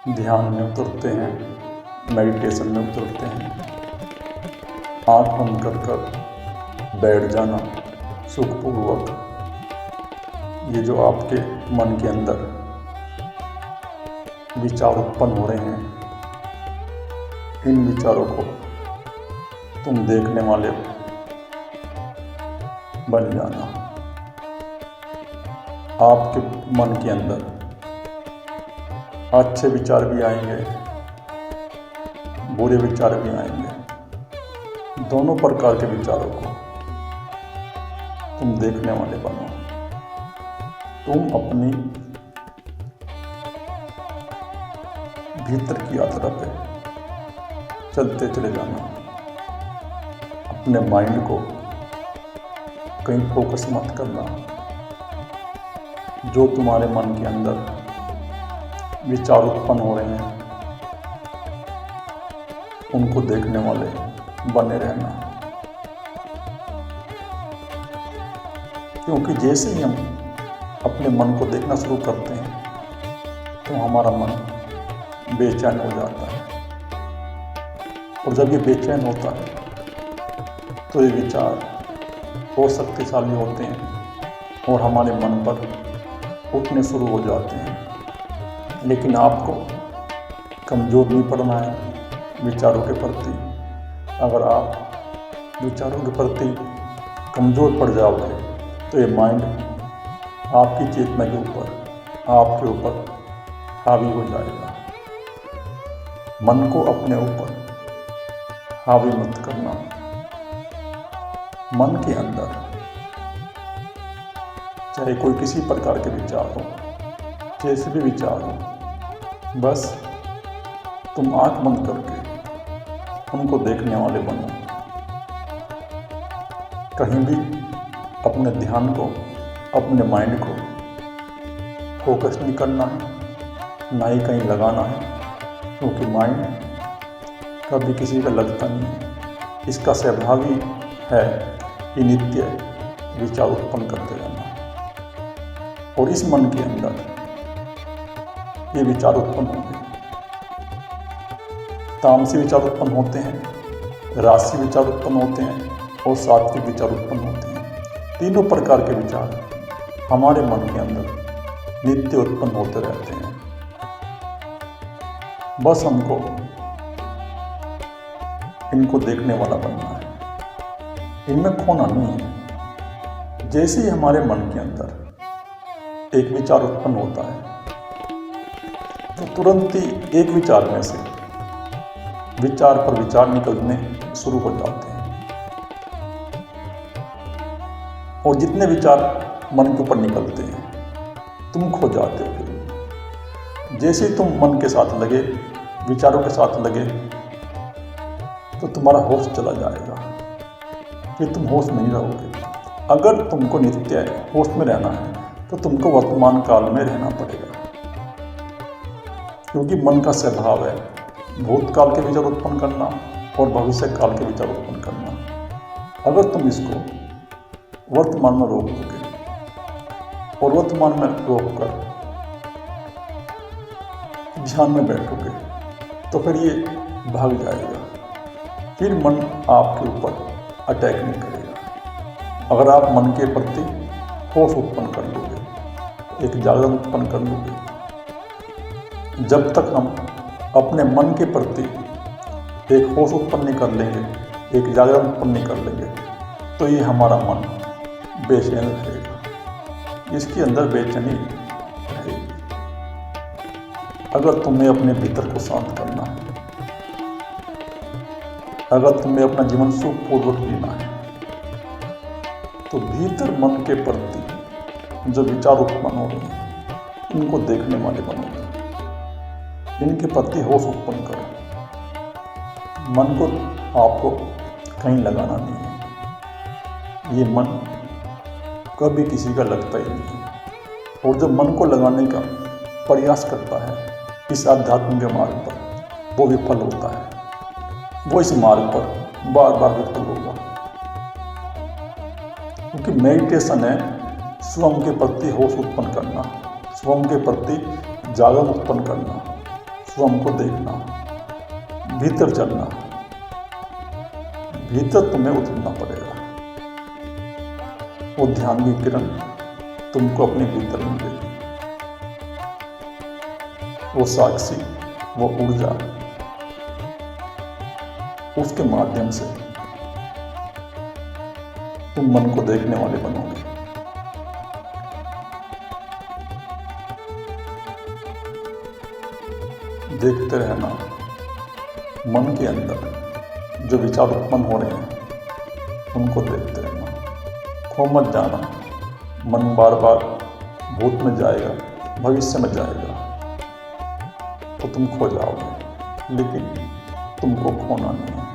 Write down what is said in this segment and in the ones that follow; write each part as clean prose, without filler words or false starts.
ध्यान में उतरते हैं, मेडिटेशन में उतरते हैं। आँख बंद कर कर बैठ जाना सुखपूर्वक। ये जो आपके मन के अंदर विचार उत्पन्न हो रहे हैं, इन विचारों को तुम देखने वाले बन जाना। आपके मन के अंदर अच्छे विचार भी आएंगे, बुरे विचार भी आएंगे। दोनों प्रकार के विचारों को तुम देखने वाले बनो। तुम अपनी भीतर की यात्रा पे चलते चले जाना। अपने माइंड को कहीं फोकस मत करना। जो तुम्हारे मन के अंदर विचार उत्पन्न हो रहे हैं, उनको देखने वाले बने रहना। क्योंकि जैसे ही हम अपने मन को देखना शुरू करते हैं, तो हमारा मन बेचैन हो जाता है। और जब ये बेचैन होता है, तो ये विचार बहुत शक्तिशाली होते हैं और हमारे मन पर उठने शुरू हो जाते हैं। लेकिन आपको कमज़ोर नहीं पड़ना है विचारों के प्रति। अगर आप विचारों के प्रति कमज़ोर पड़ जाओगे, तो ये माइंड आपकी चेतना के ऊपर, आपके ऊपर हावी हो जाएगा। मन को अपने ऊपर हावी मत करना। मन के अंदर चाहे कोई किसी प्रकार के विचार हो, जैसे भी विचार हो, बस तुम आंख बंद करके उनको देखने वाले बनो। कहीं भी अपने ध्यान को, अपने माइंड को फोकस नहीं करना है, ना ही कहीं लगाना है। क्योंकि माइंड कभी किसी का लगता नहीं है। इसका स्वभाव ही है कि नित्य विचार उत्पन्न करते रहना। और इस मन के अंदर ये विचार उत्पन्न होंगे। तामसी विचार उत्पन्न होते हैं, राजसी विचार उत्पन्न होते हैं और सात्विक विचार उत्पन्न होते हैं। तीनों प्रकार के विचार हमारे मन के अंदर नित्य उत्पन्न होते रहते हैं। बस हमको इनको देखने वाला बनना है। इनमें खोना नहीं है। जैसे ही हमारे मन के अंदर एक विचार उत्पन्न होता है, तो तुरंत ही एक विचार में से विचार पर विचार निकलने शुरू हो जाते हैं। और जितने विचार मन के ऊपर निकलते हैं, तुम खो जाते हो। फिर जैसे ही तुम मन के साथ लगे, विचारों के साथ लगे, तो तुम्हारा होश चला जाएगा। फिर तुम होश नहीं रहोगे। अगर तुमको नित्य होश में रहना है, तो तुमको वर्तमान काल में रहना पड़ेगा। क्योंकि मन का स्वभाव है भूतकाल के विचार उत्पन्न करना और भविष्य काल के विचार उत्पन्न करना। अगर तुम इसको वर्तमान में रोक दोगे और वर्तमान में रोक कर ध्यान में बैठोगे, तो फिर ये भाग जाएगा। फिर मन आपके ऊपर अटैक नहीं करेगा। अगर आप मन के प्रति होश उत्पन्न कर लोगे, एक जागरण उत्पन्न कर लोगे, जब तक हम अपने मन के प्रति एक होश उत्पन्न नहीं कर लेंगे, एक जागरण उत्पन्न नहीं कर लेंगे, तो ये हमारा मन बेचैन रहेगा। इसके अंदर बेचैनी रहेगी। अगर तुम्हें अपने भीतर को शांत करना है, अगर तुम्हें अपना जीवन सुखपूर्वक जीना है, तो भीतर मन के प्रति जो विचार उत्पन्न हो रहे हैं, इनको देखने वाले बनोगे। इनके प्रति होश उत्पन्न करो। मन को आपको कहीं लगाना नहीं है। ये मन कभी किसी का लगता ही नहीं है। और जो मन को लगाने का प्रयास करता है इस आध्यात्म के मार्ग पर, वो विफल होता है। वो इस मार्ग पर बार बार विफल होगा। क्योंकि मेडिटेशन है स्वयं के प्रति होश उत्पन्न करना, स्वयं के प्रति जागरण उत्पन्न करना, स्वयं को देखना, भीतर चलना, भीतर तुम्हें उतरना पड़ेगा। वो ध्यान की किरण तुमको अपने भीतर मिलेगी। वो साक्षी, वो ऊर्जा, उसके माध्यम से तुम मन को देखने वाले बनोगे। देखते रहना, मन के अंदर जो विचार उत्पन्न हो रहे हैं उनको देखते रहना। खो मत जाना, मन बार बार भूत में जाएगा, भविष्य में जाएगा तो तुम खो जाओगे। लेकिन तुमको खोना नहीं है,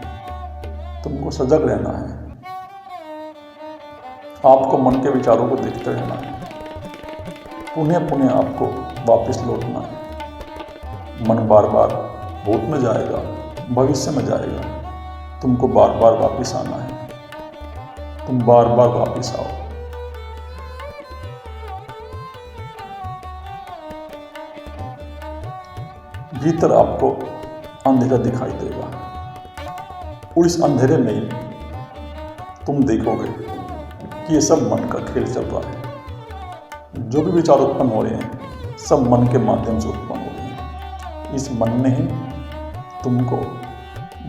तुमको सजग रहना है। आपको मन के विचारों को देखते रहना है, पुनः पुनः आपको वापस लौटना है। मन बार बार भूत में जाएगा, भविष्य में जाएगा, तुमको बार बार वापस आना है। तुम बार बार वापस आओ। भीतर आपको अंधेरा दिखाई देगा और इस अंधेरे में ही तुम देखोगे कि ये सब मन का खेल चल रहा है। जो भी विचार उत्पन्न हो रहे हैं सब मन के माध्यम से उत्पन्न हो रहे हैं। इस मन ने ही तुमको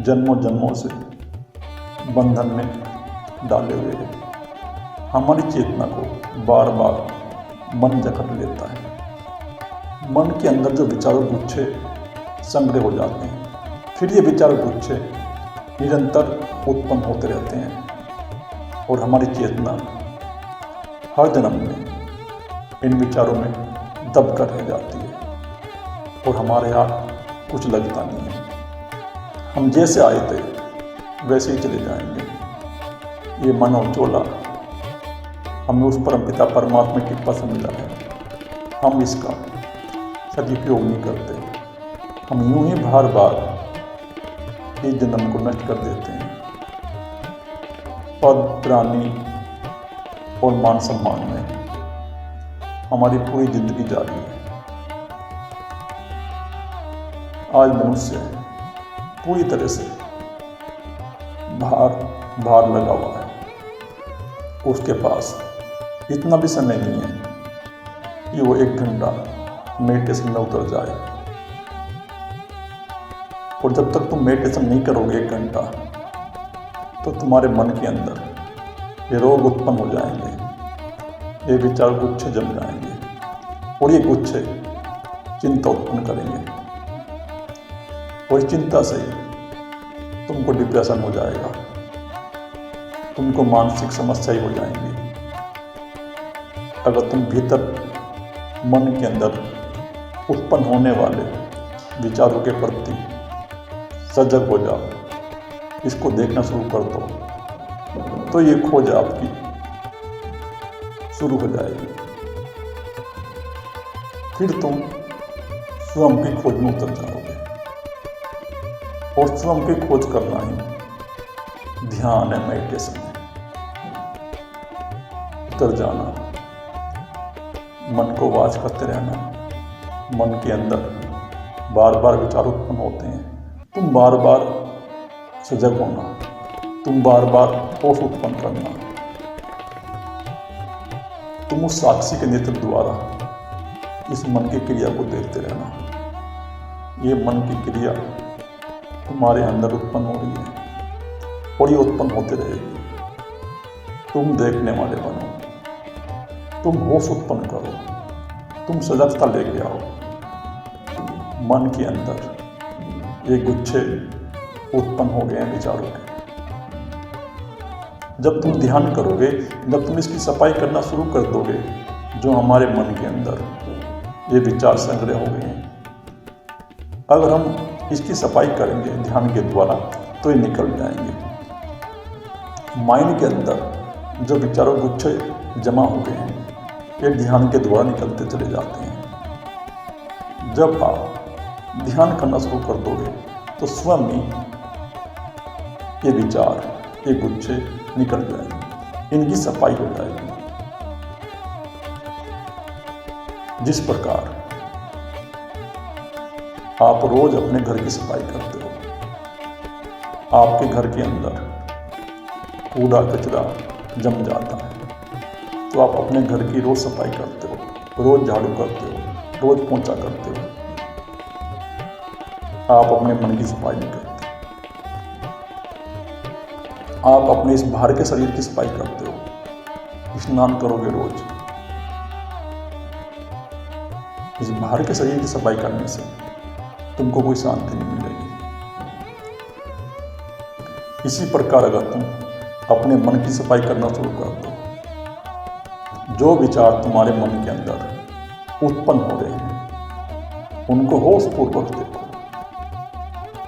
जन्मों जन्मों से बंधन में डाले हुए है। हमारी चेतना को बार बार मन जकड़ लेता है। मन के अंदर जो विचारों गुच्छे संग्रह हो जाते हैं, फिर ये विचार गुच्छे निरंतर उत्पन्न होते रहते हैं और हमारी चेतना हर जन्म में इन विचारों में दब कर रह जाती है और हमारे यहाँ कुछ लगता नहीं है। हम जैसे आए थे वैसे ही चले जाएंगे। ये मन और चोला हमें उस परमपिता परमात्मा की कृपा से मिला है। हम इसका सदुपयोग नहीं करते। हम यूं ही बार बार इस जन्म को नष्ट कर देते हैं। पद, प्राणी और मान सम्मान में हमारी पूरी जिंदगी जा रही है। आज मनुष्य पूरी तरह से भार लगा हुआ है। उसके पास इतना भी समय नहीं है कि वो 1 घंटा मेडिटेशन में उतर जाए। और जब तक तुम मेडिटेशन नहीं करोगे 1 घंटा तो तुम्हारे मन के अंदर ये रोग उत्पन्न हो जाएंगे, ये विचार गुच्छे जम जाएंगे और ये गुच्छे चिंता उत्पन्न करेंगे और चिंता से तुमको डिप्रेशन हो जाएगा, तुमको मानसिक समस्या ही हो जाएंगी। अगर तुम भीतर मन के अंदर उत्पन्न होने वाले विचारों के प्रति सजग हो जाओ, इसको देखना शुरू कर दो, तो ये खोज आपकी शुरू हो जाएगी। फिर तुम स्वयं की खोज में उतर जाओगे और स्वयं की खोज करना ही ध्यान है, मेडिटेशन है। उतर जाना, मन को वाच करते रहना। मन के अंदर बार बार विचार उत्पन्न होते हैं, तुम बार बार सजग होना, तुम बार बार होश उत्पन्न करना। तुम उस साक्षी के नेतृत्व द्वारा इस मन की क्रिया को देखते रहना। ये मन की क्रिया तुम्हारे अंदर उत्पन्न हो रही है और ये उत्पन्न होते रहेगी। तुम देखने वाले बनो, तुम होश उत्पन्न करो, तुम सजगता लेके आओ। मन के अंदर ये गुच्छे उत्पन्न हो गए हैं विचारों के। जब तुम ध्यान करोगे, जब तुम इसकी सफाई करना शुरू कर दोगे, जो हमारे मन के अंदर ये विचार संग्रह हो गए हैं, अगर हम इसकी सफाई करेंगे ध्यान के द्वारा तो ये निकल जाएंगे। माइंड के अंदर जो विचारों गुच्छे जमा हो गए हैं ये ध्यान के द्वारा निकलते चले जाते हैं। जब आप ध्यान करना शुरू कर दोगे तो स्वयं ही ये विचार, ये गुच्छे निकल जाएंगे, इनकी सफाई हो जाएगी। जिस प्रकार आप रोज अपने घर की सफाई करते हो, आपके घर के अंदर कूड़ा कचरा जम जाता है, तो आप अपने घर की रोज सफाई करते हो, रोज झाड़ू करते हो, रोज पोंछा करते हो। आप अपने मन की सफाई नहीं करते। आप अपने इस बाहर के शरीर की सफाई करते हो। स्नान करोगे रोज, इस बाहर के शरीर की सफाई करने से तुमको कोई शांति नहीं मिलेगी। इसी प्रकार अगर तुम अपने मन की सफाई करना शुरू कर दो, जो विचार तुम्हारे मन के अंदर उत्पन्न हो रहे हैं उनको होशपूर्वक देखो,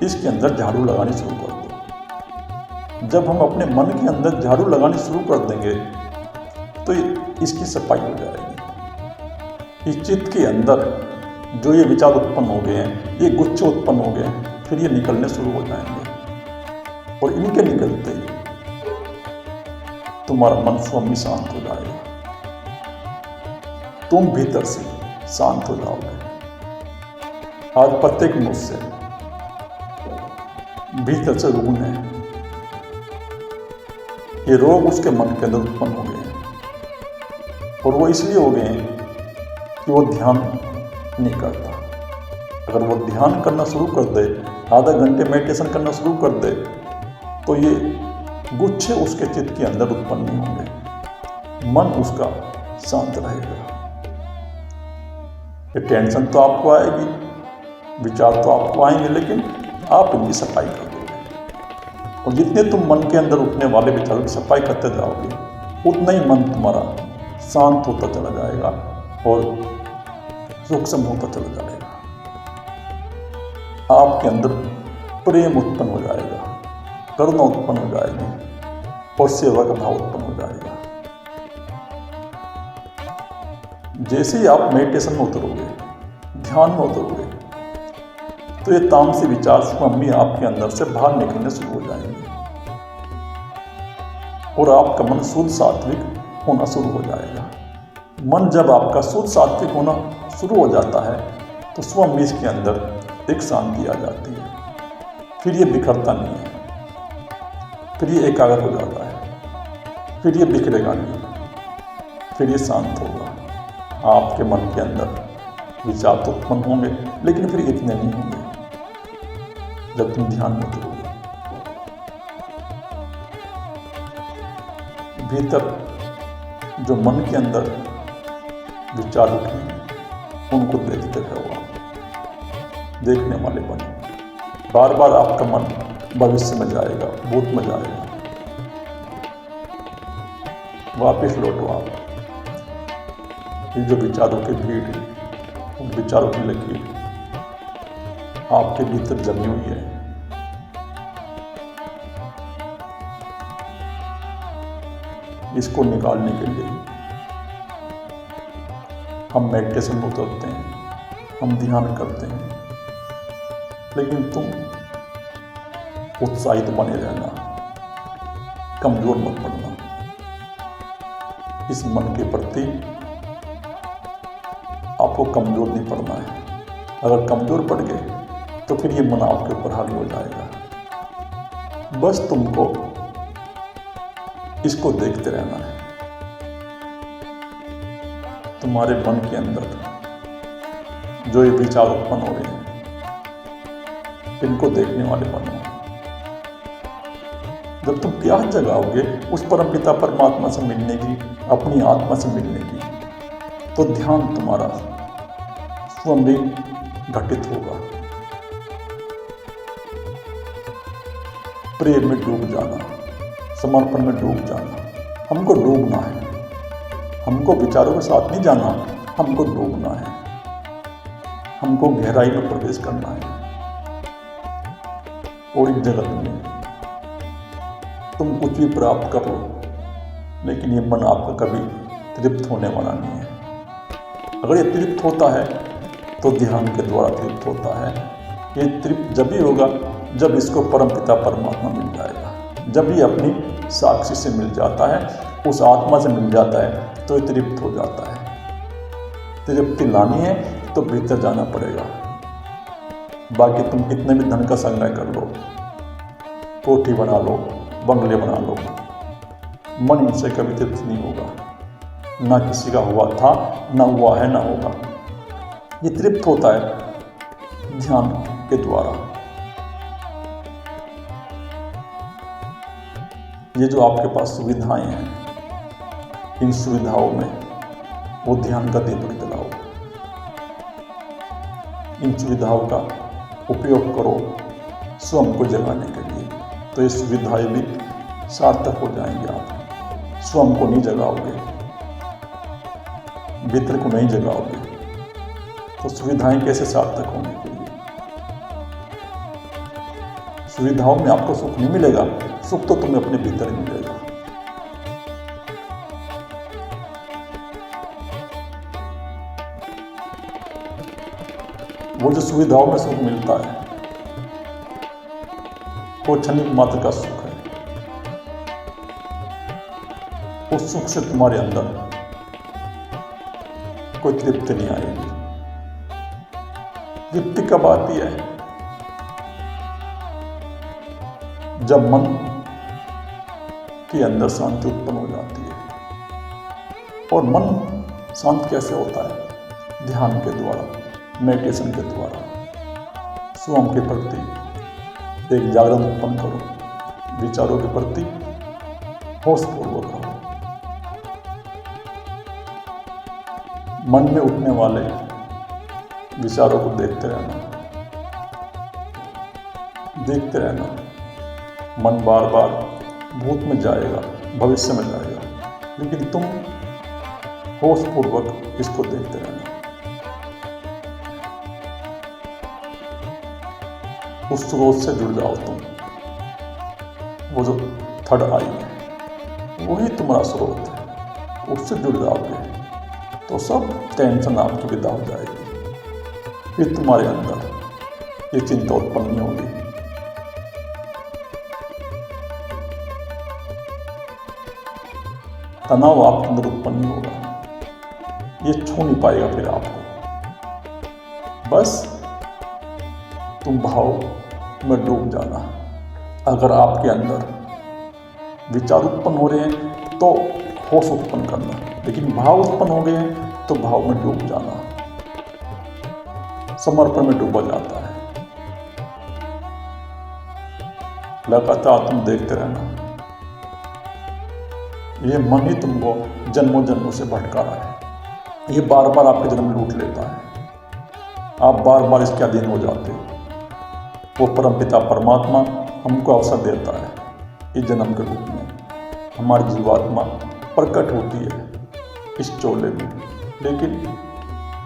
इसके अंदर झाड़ू लगानी शुरू कर दो। जब हम अपने मन के अंदर झाड़ू लगानी शुरू कर देंगे तो इसकी सफाई हो जाएगी। इस चित्त के अंदर जो ये विचार उत्पन्न हो गए हैं, ये गुच्छे उत्पन्न हो गए हैं, फिर ये निकलने शुरू हो जाएंगे और इनके निकलते ही तुम्हारा मन स्वयं ही शांत हो जाएगा। तुम भीतर से शांत हो जाओगे। आज प्रत्येक मुझसे भीतर से रोग है, ये रोग उसके मन के अंदर उत्पन्न हो गए हैं और वो इसलिए हो गए हैं कि वो ध्यान नहीं करता। अगर वो ध्यान करना शुरू कर दे, आधा घंटे मेडिटेशन करना शुरू कर दे, तो ये गुच्छे उसके चित्त के अंदर उत्पन्न नहीं होंगे, मन उसका शांत रहेगा। ये टेंशन तो आपको आएगी, विचार तो आपको आएंगे, लेकिन आप इनकी सफाई कर दोगे और जितने तुम मन के अंदर उठने वाले विचारों की सफाई करते जाओगे, उतना ही मन तुम्हारा शांत होता चला जाएगा और सूक्ष्म होता चला जाएगा। आपके अंदर प्रेम उत्पन्न हो जाएगा, करुणा उत्पन्न हो जाएगी और सेवा का भाव उत्पन्न हो जाएगा। जैसे ही आप मेडिटेशन में उतरोगे, ध्यान में उतरोगे, तो ये तामसी विचार स्वयं ही आपके अंदर से बाहर निकलने शुरू हो जाएंगे और आपका मन शुद्ध सात्विक होना शुरू हो जाएगा। मन जब आपका शुद्ध सात्विक होना शुरू हो जाता है तो स्वयं इसके अंदर एक शांति आ जाती है। फिर ये बिखरता नहीं है, फिर ये एकाग्र हो जाता है, फिर ये बिखरेगा नहीं, फिर ये शांत होगा। आपके मन के अंदर विचार तो उत्पन्न होंगे, लेकिन फिर इतने नहीं होंगे जब तुम ध्यान में उतरोगे। भीतर जो मन के अंदर विचार उठे उनको देखते रहो। आप देखने वाले बनो। बार बार आपका मन भविष्य में जाएगा, भूत में जाएगा, वापस लौटो। आप ये जो विचारों की भीड़ है, उन विचारों की लकीर आपके भीतर जमी हुई है। इसको निकालने के लिए हम मेडिटेशन में उतरते हैं, हम ध्यान करते हैं, लेकिन तुम उत्साहित बने रहना, कमजोर मत पड़ना। इस मन के प्रति आपको कमजोर नहीं पड़ना है। अगर कमजोर पड़ गए तो फिर ये मन आपके ऊपर हावी हो जाएगा। बस तुमको इसको देखते रहना है। तुम्हारे मन के अंदर जो ये विचार उत्पन्न हो रहे हैं, इनको देखने वाले बनो। जब तुम प्यास जगाओगे उस परमपिता परमात्मा से मिलने की, अपनी आत्मा से मिलने की, तो ध्यान तुम्हारा स्वयं भी घटित होगा। प्रेम में डूब जाना, समर्पण में डूब जाना। हमको डूबना है, हमको विचारों के साथ नहीं जाना, हमको डूबना है, हमको गहराई में प्रवेश करना है। और इस जगत में तुम कुछ भी प्राप्त कर लो, लेकिन ये मन आपका कभी तृप्त होने वाला नहीं है। अगर ये तृप्त होता है तो ध्यान के द्वारा तृप्त होता है। ये तृप्त जब भी होगा जब इसको परमपिता परमात्मा मिल जाएगा, जब ये अपनी साक्षी से मिल जाता है, उस आत्मा से मिल जाता है, तो ये तृप्त हो जाता है। तृप्ति लानी है तो भीतर जाना पड़ेगा। बाकी तुम कितने भी धन का संग्रह कर लो, कोठी बना लो, बंगले बना लो, मन इनसे कभी तृप्त नहीं होगा। ना किसी का हुआ था, ना हुआ है, ना होगा। ये तृप्त होता है ध्यान के द्वारा। ये जो आपके पास सुविधाएं हैं, इन सुविधाओं में वो ध्यान का दीपक जलाओ। इन सुविधाओं का उपयोग करो स्वयं को जगाने के लिए, तो ये सुविधाएं भी सार्थक हो जाएंगे। आप स्वयं को नहीं जगाओगे, भीतर को नहीं जगाओगे, तो सुविधाएं कैसे सार्थक होंगी के लिए? सुविधाओं में आपको सुख नहीं मिलेगा, सुख तो तुम्हें अपने भीतर ही मिलेगा। वो जो सुविधाओं में सुख मिलता है वो क्षणिक मात्र का सुख है। उस सुख से तुम्हारे अंदर कोई तृप्ति नहीं आएगी। तृप्ति कब आती है? जब मन के अंदर शांति उत्पन्न हो जाती है। और मन शांत कैसे होता है? ध्यान के द्वारा, मेडिटेशन के द्वारा। स्वयं के प्रति एक जागरण उत्पन्न करो, विचारों के प्रति होशपूर्वक रहो। मन में उठने वाले विचारों को देखते रहना। मन बार बार भूत में जाएगा, भविष्य में जाएगा, लेकिन तुम होशपूर्वक इसको देखते रहना। उस स्रोत से जुड़ जाओ तुम। वो जो थर्ड आई है वही तुम्हारा स्रोत है, उससे जुड़ जाओगे तो सब टेंशन आपकी विदा हो जाएगी। फिर तुम्हारे अंदर ये चिंता उत्पन्न नहीं होगी। तनाव आपके अंदर उत्पन्न नहीं होगा, ये छू नहीं पाएगा फिर आपको। बस तुम भाव में डूब जाना। अगर आपके अंदर विचार उत्पन्न हो रहे हैं तो होश उत्पन्न करना, लेकिन भाव उत्पन्न हो गए हैं तो भाव में डूब जाना, समर्पण में डूबा जाता है। लगातार तुम देखते रहना। ये मन ही तुमको जन्मों जन्मों से भटका रहा है। ये बार बार आपके जन्म लूट लेता है, आप बार बार इसके अधीन हो जाते हो। वो परमपिता परमात्मा हमको अवसर देता है इस जन्म के रूप में। हमारी जीवात्मा प्रकट होती है इस चोले में, लेकिन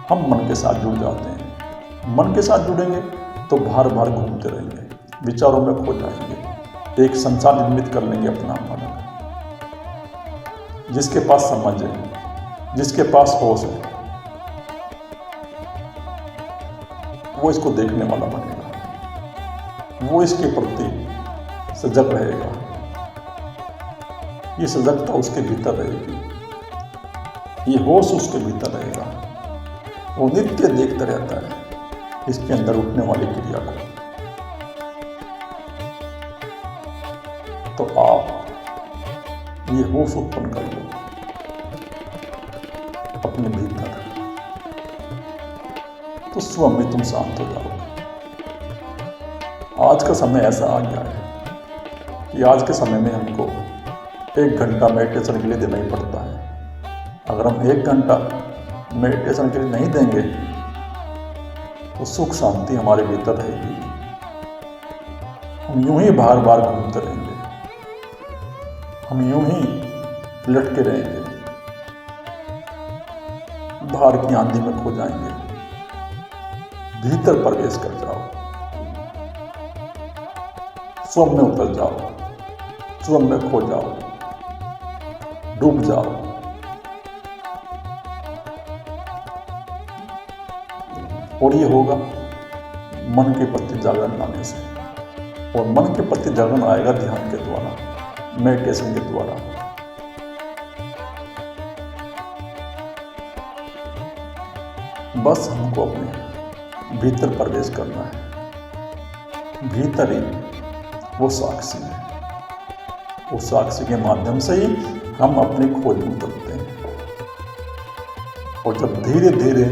हम मन के साथ जुड़ जाते हैं। मन के साथ जुड़ेंगे तो बार बार घूमते रहेंगे, विचारों में खो जाएंगे, एक संसार निर्मित कर लेंगे अपना मन। जिसके पास समझ है, जिसके पास होश है, वो इसको देखने वाला बनेगा, वो इसके प्रति सजग रहेगा। ये सजगता उसके भीतर रहेगी, ये होश उसके भीतर रहेगा। वो नित्य देखता रहता है इसके अंदर उठने वाली क्रिया को। तो आप ये होश उत्पन्न कर लो अपने भीतर, तो स्वयं में तुम शांत हो जाओगे। आज का समय ऐसा आ गया है कि आज के समय में हमको 1 घंटा मेडिटेशन के लिए देना ही पड़ता है। अगर हम 1 घंटा मेडिटेशन के लिए नहीं देंगे तो सुख शांति हमारे भीतर रहेगी। हम यूं ही बार बार घूमते रहेंगे, हम यूं ही लटके रहेंगे, बाहर की आंधी में खो जाएंगे। भीतर प्रवेश कर जाओ, स्वयं में उतर जाओ, स्वयं में खो जाओ, डूब जाओ। और ये होगा मन के प्रति जागरण लाने से। और मन के प्रति जागरण आएगा ध्यान के द्वारा, मेडिटेशन के द्वारा। बस हमको अपने भीतर प्रवेश करना है। भीतर ही वो साक्षी है। उस साक्षी के माध्यम से ही हम अपनी खोज में उतरते हैं। और जब धीरे धीरे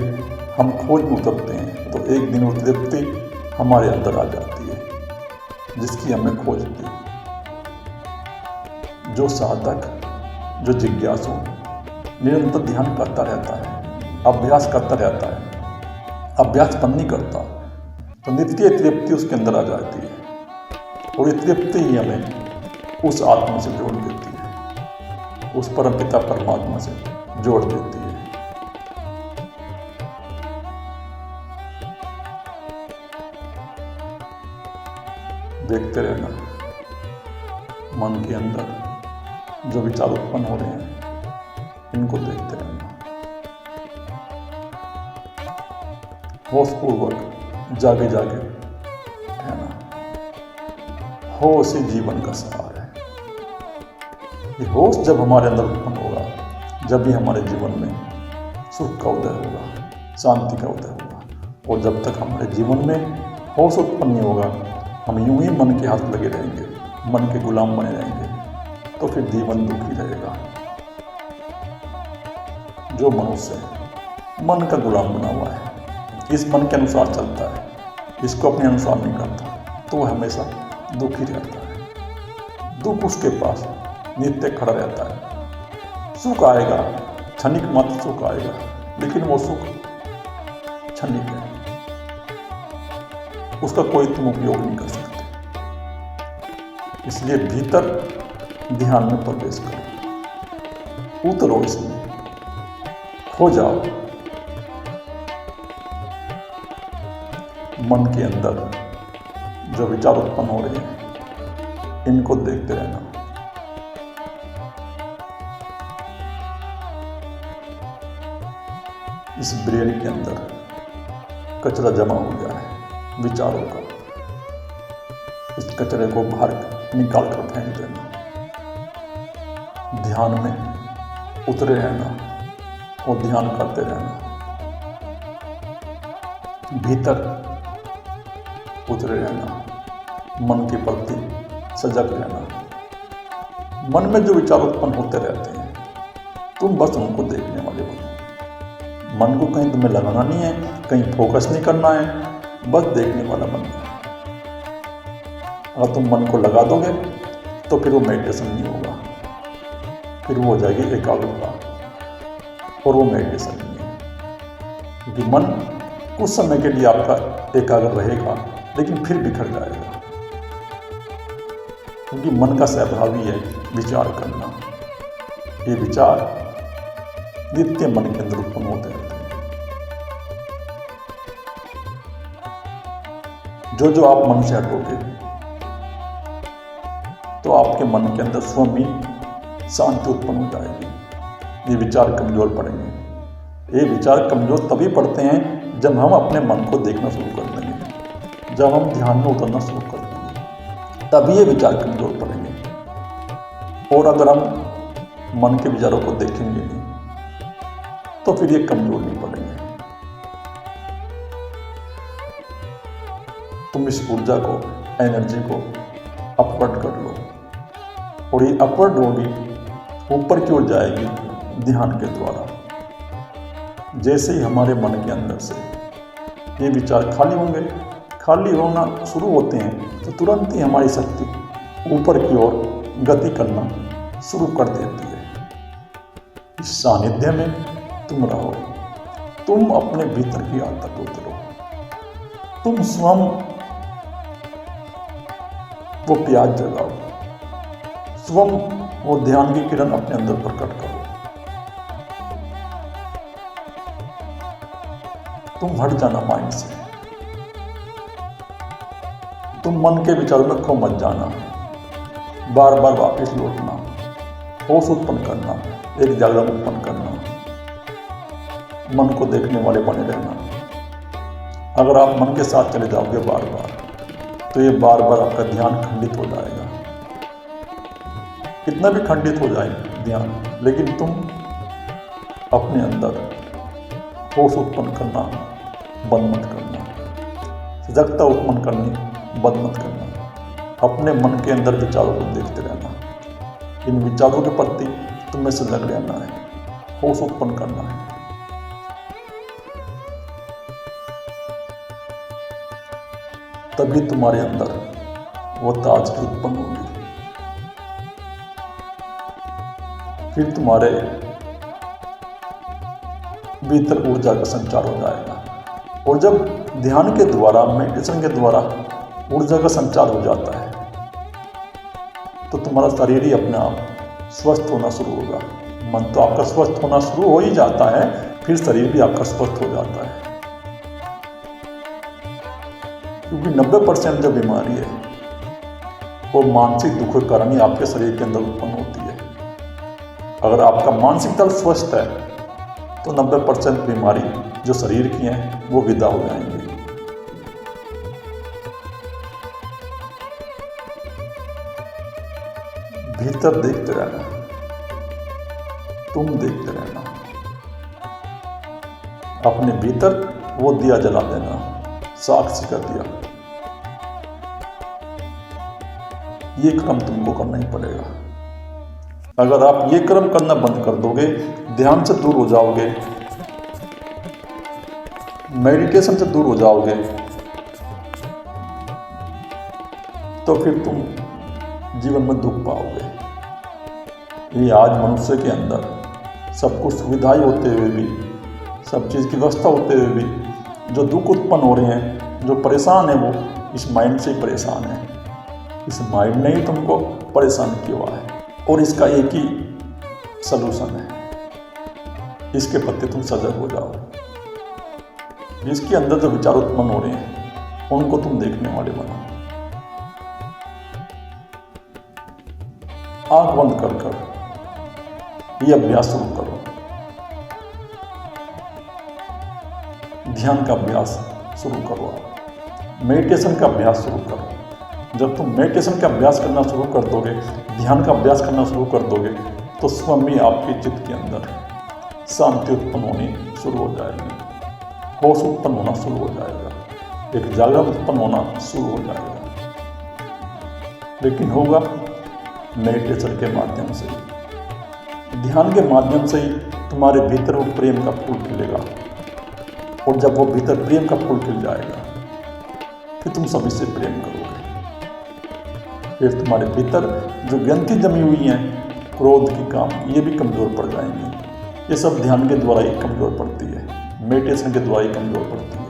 हम खोज में उतरते हैं तो एक दिन वो तृप्ति हमारे अंदर आ जाती है जिसकी हमें खोज थी। जो साधक, जो जिज्ञासु निरंतर ध्यान करता रहता है, अभ्यास करता रहता है, अभ्यास बंद नहीं करता, तो नित्य तृप्ति उसके अंदर आ जाती है। और ये तृप्ति ही हमें उस आत्मा से जोड़ देती है, उस परमपिता परमात्मा से जोड़ देती है। देखते रहना मन के अंदर जो विचार उत्पन्न हो रहे हैं, इनको देखते रहना। होशपूर्वक जागे जागे रहना। होश ही जीवन का सार है। ये होश जब हमारे अंदर उत्पन्न होगा, जब भी हमारे जीवन में सुख का उदय होगा, शांति का उदय होगा। और जब तक हमारे जीवन में होश उत्पन्न नहीं होगा, हम यूं ही मन के हाथ लगे रहेंगे, मन के गुलाम बने रहेंगे, तो फिर जीवन दुखी रहेगा। जो मनुष्य मन का गुलाम बना हुआ है, इस मन के अनुसार चलता है, इसको अपने अनुसार नहीं करता, तो वह हमेशा दुखी रहता है। दुख उसके पास नित्य खड़ा रहता है। सुख आएगा, क्षणिक मात्र सुख आएगा, लेकिन वो सुख क्षणिक है, उसका कोई तुम उपयोग नहीं कर सकते। इसलिए भीतर ध्यान में प्रवेश करो, उतरो इसमें, खो जाओ। मन के अंदर जो विचार उत्पन्न हो रहे हैं, इनको देखते रहना। इस ब्रेन के अंदर कचरा जमा हो गया है विचारों का। इस कचरे को बाहर निकाल कर फेंक देना। ध्यान में उतरे रहना और ध्यान करते रहना। भीतर उतरे रहना, मन के प्रति सजग रहना। मन में जो विचार उत्पन्न होते रहते हैं, तुम बस उनको देखने वाले बनो। मन को कहीं तुम्हें लगाना नहीं है, कहीं फोकस नहीं करना है, बस देखने वाला बन गया। अगर तुम मन को लगा दोगे तो फिर वो मेडिटेशन नहीं होगा, फिर वो हो जाएगी एकाग्रता, और वो मेडिटेशन नहीं है। क्योंकि मन कुछ समय के लिए आपका एकाग्र रहेगा, लेकिन फिर बिखर जाएगा। क्योंकि मन का स्वभाव ही है विचार करना। ये विचार नित्य मन के अंदर उत्पन्न होते रहते हैं। जो आप मन से हटोगे, तो आपके मन के अंदर स्वयं ही शांति उत्पन्न हो जाएगी। ये विचार कमजोर पड़ेंगे। ये विचार कमजोर तभी पड़ते हैं जब हम अपने मन को देखना शुरू कर देंगे, जब हम ध्यान में उतरना शुरू कर देंगे, तभी ये विचार कमजोर पड़ेंगे। और अगर हम मन के विचारों को देखेंगे नहीं, तो फिर ये कमजोर नहीं पड़ेंगे। तुम इस ऊर्जा को, एनर्जी को अपवर्ड कर लो, और ये अपवर्ड होगी, ऊपर की ओर जाएगी ध्यान के द्वारा। जैसे ही हमारे मन के अंदर से ये विचार खाली होंगे, खाली होना शुरू होते हैं, तो तुरंत ही हमारी शक्ति ऊपर की ओर गति करना शुरू कर देती है। इस सानिध्य में तुम रहो, तुम अपने भीतर की आदत उतरो, तुम स्वयं वो प्यास जगाओ, स्वयं वो ध्यान की किरण अपने अंदर प्रकट करो। तुम हट जाना माइंड से, तुम मन के विचारों में खो मत जाना, बार बार वापस लौटना, होश उत्पन्न करना, एक जागरण उत्पन्न करना, मन को देखने वाले बने रहना। अगर आप मन के साथ चले जाओगे बार बार, तो ये बार बार आपका ध्यान खंडित हो जाएगा। कितना भी खंडित हो जाए ध्यान, लेकिन तुम अपने अंदर होश उत्पन्न करना बंद मत करना, सजगता उत्पन्न करनी बंद मत करना। अपने मन के अंदर विचारों को देखते रहना। इन विचारों के प्रति तुम्हें सजग रहना है, होश उत्पन्न करना है। तभी तुम्हारे अंदर वो ताजगी उत्पन्न होगी। फिर तुम्हारे भीतर ऊर्जा का संचार हो जाएगा। और जब ध्यान के द्वारा, मेडिटेशन के द्वारा ऊर्जा का संचार हो जाता है तो तुम्हारा शरीर ही अपने आप स्वस्थ होना शुरू होगा। मन तो आपका स्वस्थ होना शुरू हो ही जाता है, फिर शरीर भी आपका स्वस्थ हो जाता है। क्योंकि 90% जो बीमारी है वो मानसिक दुख के कारण ही आपके शरीर के अंदर उत्पन्न होती है। अगर आपका मानसिक तल स्वस्थ है तो 90% बीमारी जो शरीर की हैं वो विदा हो जाएंगी। भीतर देखते रहना, तुम देखते रहना। अपने भीतर वो दिया जला देना, साक्षी का दिया। ये क्रम तुमको करना ही पड़ेगा। अगर आप ये क्रम करना बंद कर दोगे, ध्यान से दूर हो जाओगे, मेडिटेशन से दूर हो जाओगे, तो फिर तुम जीवन में दुख पाओगे। ये आज मनुष्य के अंदर सब कुछ सुविधाएं होते हुए भी, सब चीज़ की व्यवस्था होते हुए भी जो दुख उत्पन्न हो रहे हैं, जो परेशान है, वो इस माइंड से ही परेशान है। इस माइंड ने ही तुमको परेशान किया हुआ है। और इसका एक ही सलूशन है, इसके प्रति तुम सजग हो जाओ। इसके अंदर जो विचार उत्पन्न हो रहे हैं उनको तुम देखने वाले बनो। आंख बंद कर कर ये अभ्यास शुरू करो। ध्यान का अभ्यास शुरू करो, मेडिटेशन का अभ्यास शुरू करो। जब तुम मेडिटेशन का अभ्यास करना शुरू कर दोगे, ध्यान का अभ्यास करना शुरू कर दोगे, तो स्वयं ही आपके चित्त के अंदर शांति उत्पन्न होनी शुरू हो जाएगी, होश उत्पन्न होना शुरू हो जाएगा, एक जागरण उत्पन्न होना शुरू हो जाएगा। लेकिन होगा मेडिटेशन के माध्यम से, ध्यान के माध्यम से ही तुम्हारे भीतर वो प्रेम का फूल खिलेगा। और जब वो भीतर प्रेम का फूल खिल जाएगा, फिर तुम सभी से प्रेम करोगे। फिर तुम्हारे भीतर जो ग्रंथि जमी हुई हैं, क्रोध की, काम, ये भी कमज़ोर पड़ जाएंगी। ये सब ध्यान के द्वारा ही कमज़ोर पड़ती है, मेडिटेशन के द्वारा ही कमज़ोर पड़ती है।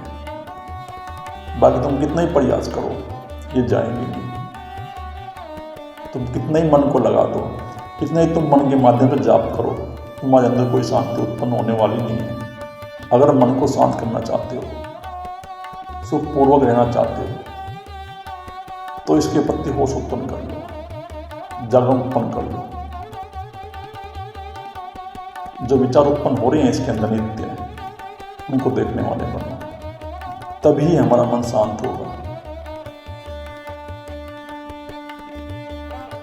बाकी तुम कितना ही प्रयास करो, ये जाएंगे नहीं। तुम कितना ही मन को लगा दो, कितना ही तुम मन के माध्यम से जाप करो, तुम्हारे अंदर कोई शांति उत्पन्न होने वाली नहीं है। अगर मन को शांत करना चाहते हो, सुखपूर्वक रहना चाहते हो, तो इसके प्रति होश उत्पन्न कर लो, जागरण उत्पन्न कर लो। जो विचार उत्पन्न हो रहे हैं इसके अंदर नित्य है, उनको देखने वाले बनो। तभी हमारा मन शांत होगा।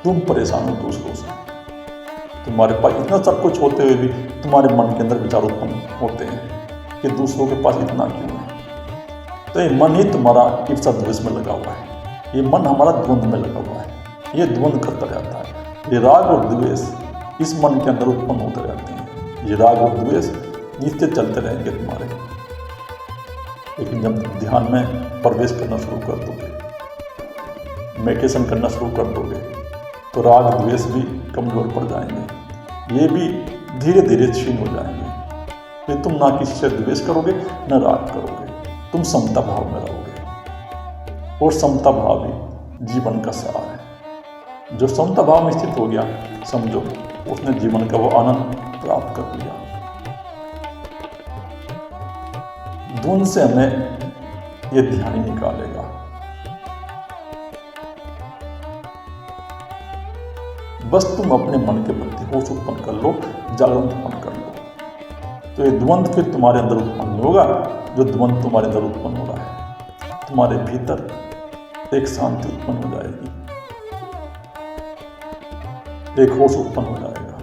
तुम परेशान हो दूसरों से, तुम्हारे पास इतना सब कुछ होते हुए भी तुम्हारे मन के अंदर विचार उत्पन्न होते हैं कि दूसरों के पास इतना क्यों है। तो ये मन ही तुम्हारा ईर्ष्या द्वेष में लगा हुआ है, ये मन हमारा द्वंद्व में लगा हुआ है, ये द्वंद्व करता रहता है। ये राग और द्वेष इस मन के अंदर उत्पन्न होते रहते हैं। ये राग और द्वेष नित्य चलते रहेंगे तुम्हारे। लेकिन जब ध्यान में प्रवेश करना शुरू कर दोगे, मेडिटेशन करना शुरू कर दोगे, तो राग द्वेष भी कमज़ोर पड़ जाएंगे, ये भी धीरे धीरे क्षीण हो जाएंगे। फिर तुम ना किसी से द्वेष करोगे, न राग करोगे, तुम समता भाव में रहोगे। और समता भाव ही जीवन का सार है। जो समता भाव में स्थित हो गया, समझो उसने जीवन का वो आनंद प्राप्त कर लिया। द्वंद्व से हमें ये ध्यान ही निकालेगा। बस तुम अपने मन के प्रति होश उत्पन्न कर लो, जागरण उत्पन्न कर लो, तो ये द्वंद्व फिर तुम्हारे अंदर उत्पन्न होगा। जो द्वंद्व तुम्हारे अंदर उत्पन्न हो रहा है, तुम्हारे भीतर एक शांति उत्पन्न हो जाएगी, एक होश उत्पन्न हो जाएगा,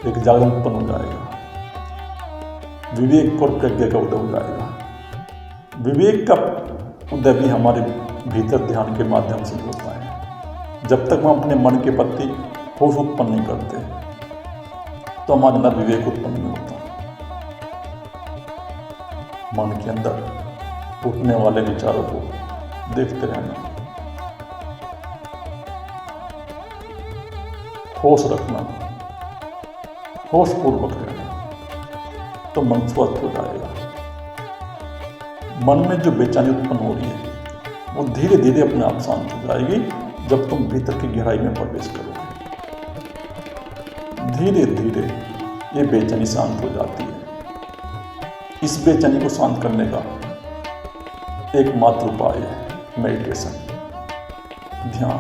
एक जागरण उत्पन्न हो जाएगा, विवेक और प्रज्ञा का उदय हो जाएगा। विवेक का उदय भी हमारे भीतर ध्यान के माध्यम से होता है। जब तक हम अपने मन के प्रति होश उत्पन्न नहीं करते तो हमारे अंदर विवेक उत्पन्न नहीं होता। मन के अंदर उठने वाले विचारों को देखते रहना, होश रखना, होशपूर्वक रहना, तो मन स्वस्थ हो जाएगा। मन में जो बेचैनी उत्पन्न हो रही है वो धीरे धीरे अपने आप शांत हो जाएगी जब तुम भीतर की गहराई में प्रवेश करोगे। धीरे धीरे ये बेचैनी शांत हो जाती है। इस बेचैनी को शांत करने का एकमात्र उपाय है मेडिटेशन, ध्यान।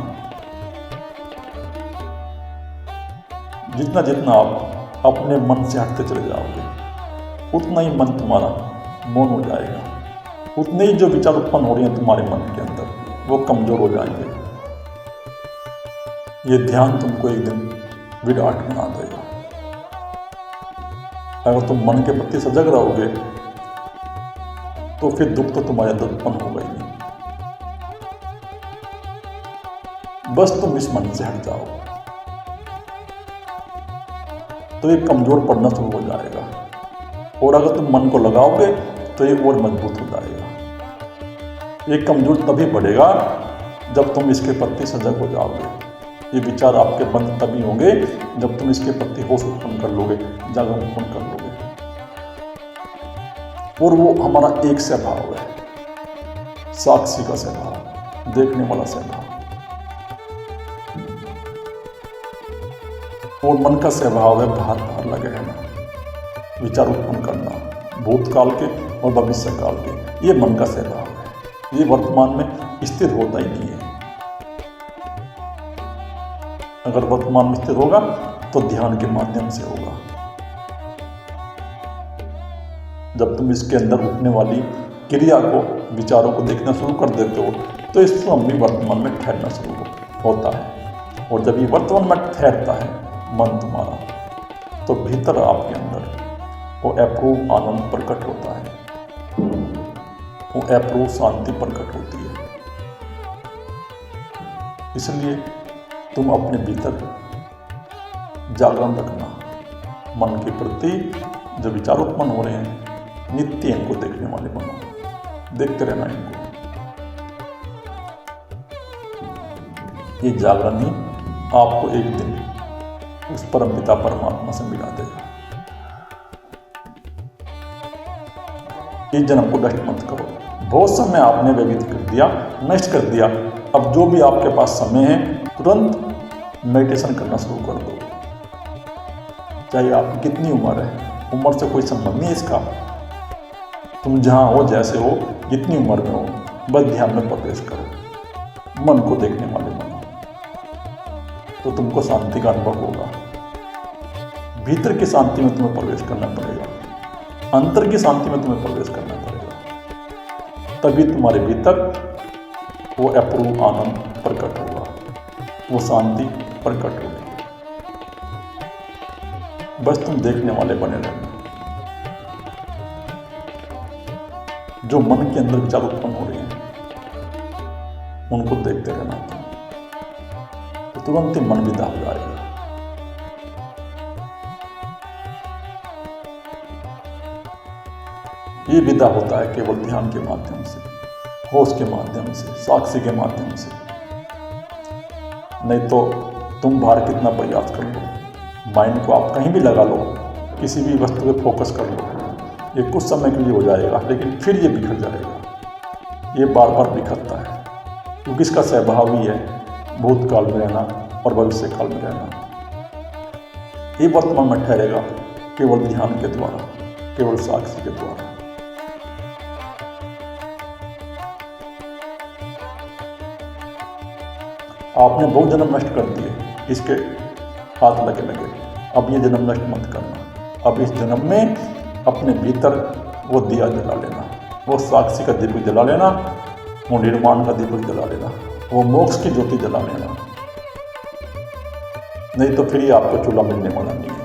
जितना जितना आप अपने मन से हटते चले जाओगे उतना ही मन तुम्हारा मौन हो जाएगा, उतने ही जो विचार उत्पन्न हो रहे हैं तुम्हारे मन के अंदर वो कमजोर हो जाएंगे। ये ध्यान तुमको एक दिन विराट बना देगा। अगर तुम मन के प्रति सजग रहोगे तो फिर दुख तो तुम्हारे अंदर उत्पन्न होगा ही नहीं। बस तुम इस मन से हट जाओ तो ये कमजोर पड़ना शुरू हो जाएगा, और अगर तुम मन को लगाओगे तो ये और मजबूत हो जाएगा। ये कमजोर तभी बढ़ेगा जब तुम इसके प्रति सजग हो जाओगे। ये विचार आपके बंद तभी होंगे जब तुम इसके प्रति होश उत्पन्न कर लोगे, जागरण उत्पन्न कर लोगे। और वो हमारा एक स्वभाव है, साक्षी का स्वभाव, देखने वाला स्वभाव। और मन का स्वभाव है बाहर बाहर लगे रहना, विचार उत्पन्न करना, भूतकाल के और भविष्य काल के। ये मन का स्वभाव है, ये वर्तमान में स्थिर होता ही नहीं है। अगर वर्तमान में स्थिर होगा तो ध्यान के माध्यम से होगा। जब तुम इसके अंदर उठने वाली क्रिया को, विचारों को देखना शुरू कर देते हो तो इस स्वयं भी वर्तमान में ठहरना शुरू होता है। और जब ये वर्तमान में ठहरता है मन तुम्हारा, तो भीतर आपके अंदर वो अप्रूव आनंद प्रकट होता है, वो अप्रूव शांति प्रकट होती है। इसलिए तुम अपने भीतर जागरण रखना, मन के प्रति जो विचार उत्पन्न हो रहे हैं नित्य इनको देखने वाले बनो, देखते रहना इनको। ये जागरण ही आपको एक दिन उस परम पिता परमात्मा से मिला देगा। इस जन्म को नष्ट मत करो। बहुत समय आपने व्यतीत कर दिया, नष्ट कर दिया। अब जो भी आपके पास समय है तुरंत मेडिटेशन करना शुरू कर दो। चाहे आपकी कितनी उम्र है, उम्र से कोई संबंध नहीं है इसका। तुम जहाँ हो, जैसे हो, जितनी उम्र में हो, बस ध्यान में प्रवेश करो, मन को देखने वाले बनो, तो तुमको शांति का अनुभव होगा। भीतर की शांति में तुम्हें प्रवेश करना पड़ेगा, अंतर की शांति में तुम्हें प्रवेश करना पड़ेगा। तभी तुम्हारे भीतर वो अप्रूव आनंद प्रकट होगा, वो शांति प्रकट होगी। बस तुम देखने वाले बने रहना। जो मन के अंदर विचार उत्पन्न हो रहे हैं उनको देखते रहना, तो तुरंत ही मन विदा हो जाएगा। ये विदा होता है केवल ध्यान के माध्यम से, होश के माध्यम से, साक्षी के माध्यम से। नहीं तो तुम बाहर कितना प्रयास कर लो, माइंड को आप कहीं भी लगा लो, किसी भी वस्तु पे फोकस कर लो, ये कुछ समय के लिए हो जाएगा, लेकिन फिर ये बिखर जाएगा। ये बार बार बिखरता है क्योंकि इसका स्वभाव ही है भूतकाल में रहना और भविष्य काल में रहना। ये वर्तमान में ठहरेगा केवल ध्यान के द्वारा, केवल साक्षी के द्वारा। आपने बहुत जन्म नष्ट कर दिए इसके हाथ लगे लगे, अब ये जन्म नष्ट मत करना। अब इस जन्म में अपने भीतर वो दिया जला लेना, वो साक्षी का दीपक जला लेना, वो निर्माण का दीपक जला लेना, वो मोक्ष की ज्योति जला लेना। नहीं तो फिर ये आपको चूल्हा मिलने वाला नहीं है।